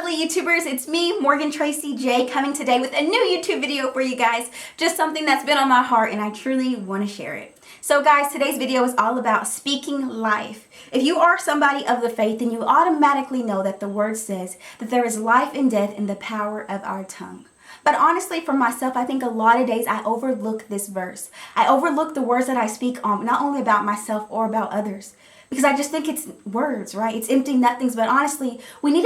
lovely YouTubers? It's me, Morgan Tracy J, coming today with a new YouTube video for you guys. Just something that's been on my heart and I truly want to share it. So guys, today's video is all about speaking life. If you are somebody of the faith, then you automatically know that the word says that there is life and death in the power of our tongue. But honestly, for myself, I think a lot of days I overlook this verse. I overlook the words that I speak on, not only about myself or about others. Because I just think it's words, right? It's empty nothings. But honestly, we need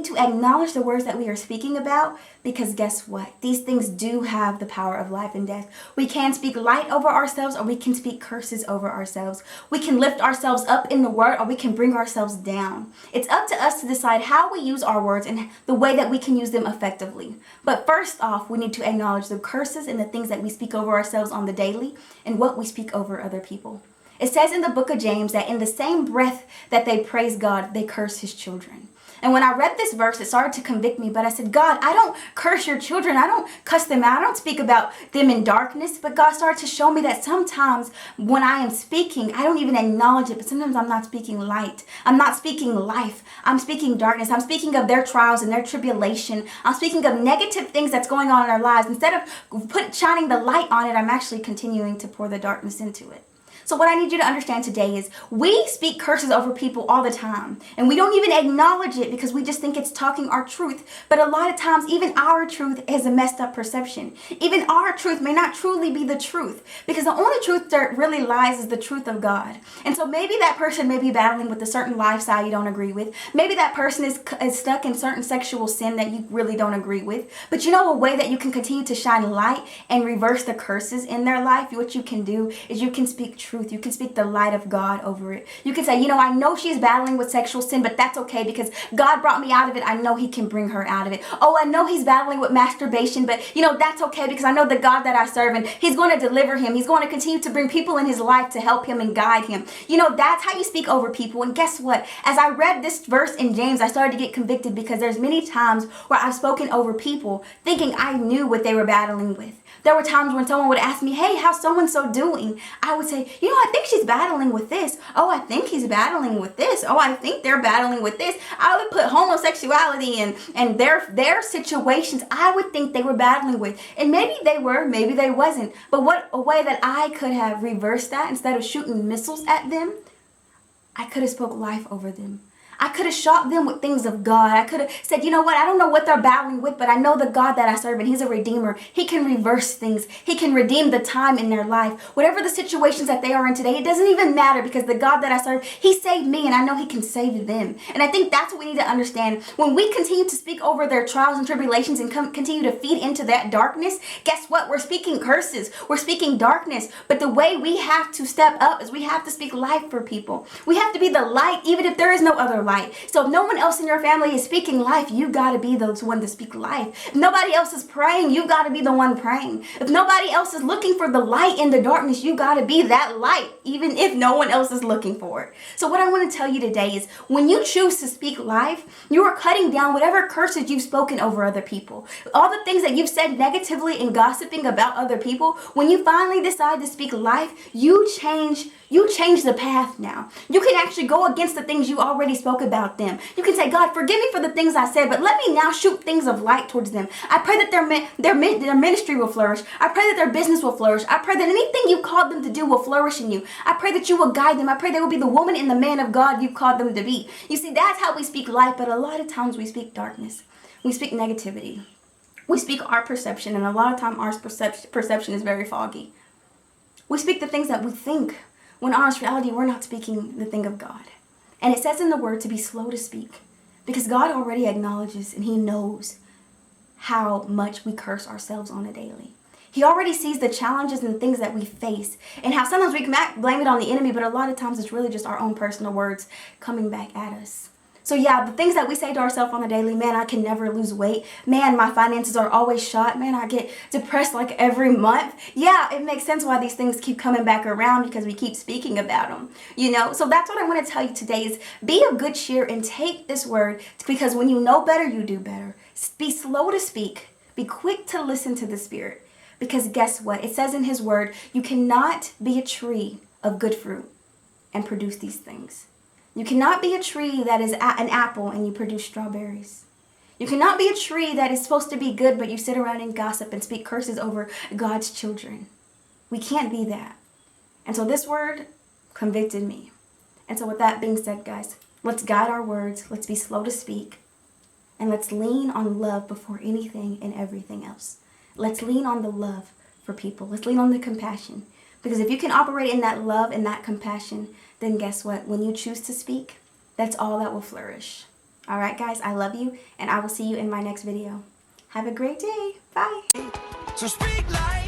to acknowledge the words that we are speaking about, because guess what? These things do have the power of life and death. We can speak light over ourselves, or we can speak curses over ourselves. We can lift ourselves up in the word, or we can bring ourselves down. It's up to us to decide how we use our words and the way that we can use them effectively. But first off, we need to acknowledge the curses and the things that we speak over ourselves on the daily and what we speak over other people. It says in the book of James that in the same breath that they praise God, they curse his children. And when I read this verse, it started to convict me, but I said, God, I don't curse your children. I don't cuss them out. I don't speak about them in darkness. But God started to show me that sometimes when I am speaking, I don't even acknowledge it, but sometimes I'm not speaking light. I'm not speaking life. I'm speaking darkness. I'm speaking of their trials and their tribulation. I'm speaking of negative things that's going on in their lives. Instead of shining the light on it, I'm actually continuing to pour the darkness into it. So what I need you to understand today is we speak curses over people all the time, and we don't even acknowledge it because we just think it's talking our truth. But a lot of times, even our truth is a messed up perception. Even our truth may not truly be the truth, because the only truth that really lies is the truth of God. And so maybe that person may be battling with a certain lifestyle you don't agree with. Maybe that person is stuck in certain sexual sin that you really don't agree with. But you know a way that you can continue to shine light and reverse the curses in their life? What you can do is you can speak truth. You can speak the light of God over it. You can say, I know she's battling with sexual sin, but that's okay because God brought me out of it. I know he can bring her out of it. Oh, I know he's battling with masturbation, but that's okay because I know the God that I serve, and he's going to deliver him. He's going to continue to bring people in his life to help him and guide him. That's how you speak over people. And guess what? As I read this verse in James, I started to get convicted because there's many times where I've spoken over people thinking I knew what they were battling with. There were times when someone would ask me, hey, how's so-and-so doing? I would say, I think she's battling with this. Oh, I think he's battling with this. Oh, I think they're battling with this. I would put homosexuality and their situations I would think they were battling with. And maybe they were, maybe they wasn't. But what a way that I could have reversed that. Instead of shooting missiles at them, I could have spoke life over them. I could have shot them with things of God. I could have said, I don't know what they're battling with, but I know the God that I serve, and he's a redeemer. He can reverse things. He can redeem the time in their life. Whatever the situations that they are in today, it doesn't even matter because the God that I serve, he saved me, and I know he can save them. And I think that's what we need to understand. When we continue to speak over their trials and tribulations and continue to feed into that darkness, guess what? We're speaking curses. We're speaking darkness. But the way we have to step up is we have to speak life for people. We have to be the light, even if there is no other light. So if no one else in your family is speaking life, you got to be the one to speak life. If nobody else is praying, you got to be the one praying. If nobody else is looking for the light in the darkness, you got to be that light, even if no one else is looking for it. So what I want to tell you today is when you choose to speak life, you are cutting down whatever curses you've spoken over other people. All the things that you've said negatively and gossiping about other people, when you finally decide to speak life, you change the path now. You can actually go against the things you already spoke about them. You can say, God, forgive me for the things I said, but let me now shoot things of light towards them. I pray that their ministry will flourish. I pray that their business will flourish. I pray that anything you've called them to do will flourish in you. I pray that you will guide them. I pray they will be the woman and the man of God you've called them to be. You see, that's how we speak light, but a lot of times we speak darkness. We speak negativity. We speak our perception, and a lot of time our perception is very foggy. We speak the things that we think, when in honest reality, we're not speaking the thing of God. And it says in the word to be slow to speak, because God already acknowledges and he knows how much we curse ourselves on a daily. He already sees the challenges and the things that we face, and how sometimes we can blame it on the enemy, but a lot of times it's really just our own personal words coming back at us. So yeah, the things that we say to ourselves on the daily, man, I can never lose weight. Man, my finances are always shot. Man, I get depressed like every month. Yeah, it makes sense why these things keep coming back around because we keep speaking about them, So that's what I want to tell you today is be of good cheer and take this word, because when you know better, you do better. Be slow to speak. Be quick to listen to the Spirit, because guess what? It says in his word, you cannot be a tree of good fruit and produce these things. You cannot be a tree that is an apple and you produce strawberries. You cannot be a tree that is supposed to be good, but you sit around and gossip and speak curses over God's children. We can't be that. And so this word convicted me. And so with that being said, guys, let's guide our words. Let's be slow to speak. And let's lean on love before anything and everything else. Let's lean on the love for people. Let's lean on the compassion. Because if you can operate in that love and that compassion, then guess what? When you choose to speak, that's all that will flourish. All right, guys, I love you, and I will see you in my next video. Have a great day. Bye. So speak life.